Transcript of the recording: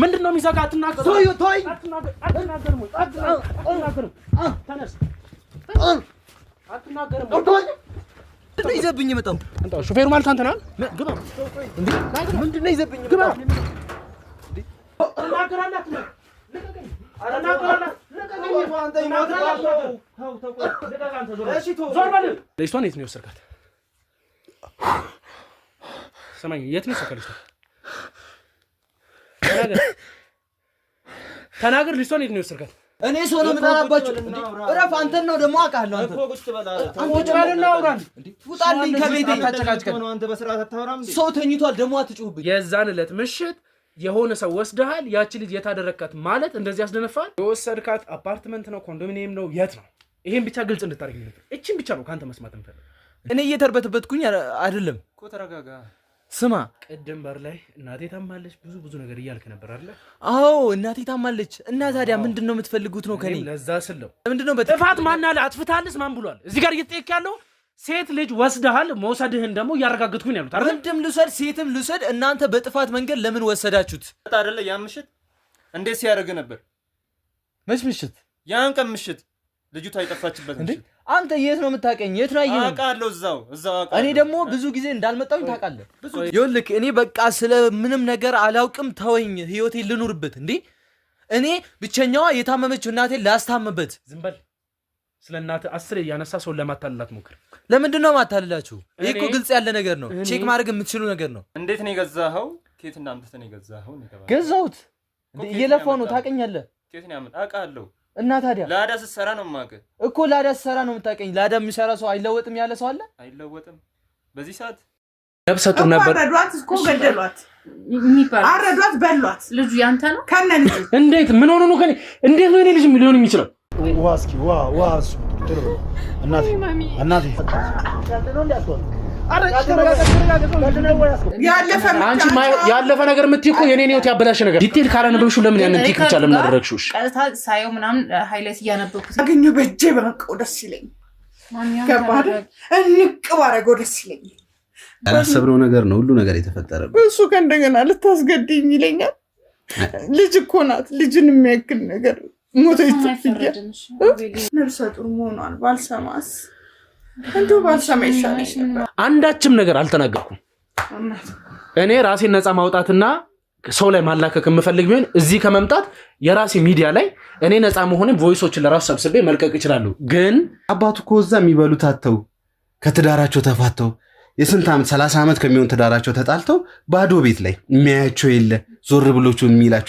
ምንድነው የሚዘጋ አትናገር ቶይ ተነስ አትናገርም ምንድነው ይዘብኝ መጣው አንተ ሹፌሩ ማለት አንተ ነህ ግባ እንዴ ምንድነው ይዘብኝ መጣው ተናገራላት ለቀቀኝ ተናገራላት ለቀቀኝ አንተ ይሞታል ተው ለቀቃንተ ዞር በል ለይስቷን የት ነው የወሰድካት ሰማኝ የት ነው የወሰድካት ተናገር ልጅቷን የት ነው የወሰድካት እኔ ሰው ነው የምጠራባችሁ እረፍ አንተን ነው ደግሞ አውቃለሁ አንተ ቁጭ በልና አውራን ውጣልኝ ከቤቴ ታጨቃጭቀን ነው አንተ በስርዓት አታወራም እንዴ ሰው ተኝቷል ደግሞ አትጩህብኝ የዛን ዕለት ምሽት የሆነ ሰው ወስደሃል ያቺ ልጅ የታደረካት ማለት እንደዚህ ያስደነፋል የወሰድካት አፓርትመንት ነው ኮንዶሚኒየም ነው የት ነው ይሄን ብቻ ግልጽ እንድታረግ ነው እቺን ብቻ ነው ካንተ መስማት እንፈልግ እኔ እየተርበተበትኩኝ አይደለም እኮ ተረጋጋ ስማ ቀደም በር ላይ እናቴ ታማለች ብዙ ነገር እያልክ ነበር አይደል አዎ እናቴ ታማለች እና ታዲያ ምንድነው የምትፈልጉት ነው ከኔ ለዛ ስለው ምንድነው በጥፋት ማን አለ አጥፍታለስ ማን ብሏል እዚህ ጋር እየተጠየቅ ያለው ሴት ልጅ ወስደሃል መውሰድህን ደግሞ ያረጋግጥኩኝ ያሉት አይደል ወንድም ልውሰድ ሴትም ልውሰድ እናንተ በጥፋት መንገድ ለምን ወሰዳችሁት አይደለ ያ ምሽት እንዴት ሲያደርግ ነበር መች ምሽት ያን ቀን ምሽት ልጁ ታይጠፋችበት እንዴ አንተ የት ነው የምታቀኝ የት ነው ያየኸው አውቃለሁ እዛው አውቃለሁ እኔ ደግሞ ብዙ ጊዜ እንዳልመጣሁኝ ታውቃለህ ይኸውልህ እኔ በቃ ስለ ምንም ነገር አላውቅም ተወኝ ህይወቴ ልኑርበት እንዴ እኔ ብቸኛዋ የታመመችው እናቴ ላስታምበት ዝም በል ስለ እናት 10 ያነሳ ሰው ለማታለላት ሞክር ለምንድን ነው ማታለላችሁ ይሄ እኮ ግልጽ ያለ ነገር ነው ቼክ ማድረግ የምትችሉ ነገር ነው እንዴት ነው የገዛኸው ኬት እና አምጥተህ ነው የገዛኸው ገዛሁት እየለፋው ነው ታውቀኛለህ ኬት ነው ያመጣ አውቃለሁ እና ታዲያ ላዳ ስትሰራ ነው ማቀ እኮ ላዳ ስትሰራ ነው የምታቀኝ ላዳ የሚሰራ ሰው አይለወጥም ያለ ሰው አለ አይለወጥም በዚህ ሰዓት ለብሰጡ ነበር አረዷት እኮ ገደሏት የሚባል አረዷት በሏት ልጁ ያንተ ነው ከነ ልጅ እንዴት ምን ሆኖ ነው ከኔ እንዴት ነው እኔ ልጅ ሊሆን የሚችለው ዋስኪ ዋስ እናቴ ያለፈ ነገር የምትይቁ የኔን ህይወት ያበላሽ ነገር ዲቴል ካላነበብሽው ለምን ያንን ቲክ ብቻ ለምን አደረግሽውሽ ቀጥታ ሳይው ምናምን ሃይላይት ያነበብኩት አገኘው በእጄ በመቀው ደስ ይለኝ ከባድ እንቅ ባረገው ደስ ይለኝ ያላሰብነው ነገር ነው ሁሉ ነገር የተፈጠረበት እሱ ከእንደገና ልታስገድኝ ይለኛል ልጅ እኮ ናት ልጅን የሚያክል ነገር ሞተች ትፍያ ነፍሰ ጡር መሆኗን ባልሰማስ እንደው ባልሰማ ይሻለኝ ነበር አንዳችም ነገር አልተናገርኩም እኔ ራሴን ነፃ ማውጣትና ሰው ላይ ማላከክ የምፈልግ ቢሆን እዚህ ከመምጣት የራሴ ሚዲያ ላይ እኔ ነፃ መሆኔን ቮይሶችን ለራሱ ሰብስቤ መልቀቅ ይችላል ግን አባቱ ኮዛ የሚበሉት አጥተው ከትዳራቸው ተፋተው የስንት ዓመት 30 ዓመት ከሚሆን ትዳራቸው ተጣልተው ባዶ ቤት ላይ የሚያያቸው የለ ዞር ብሎቹ የሚላቸው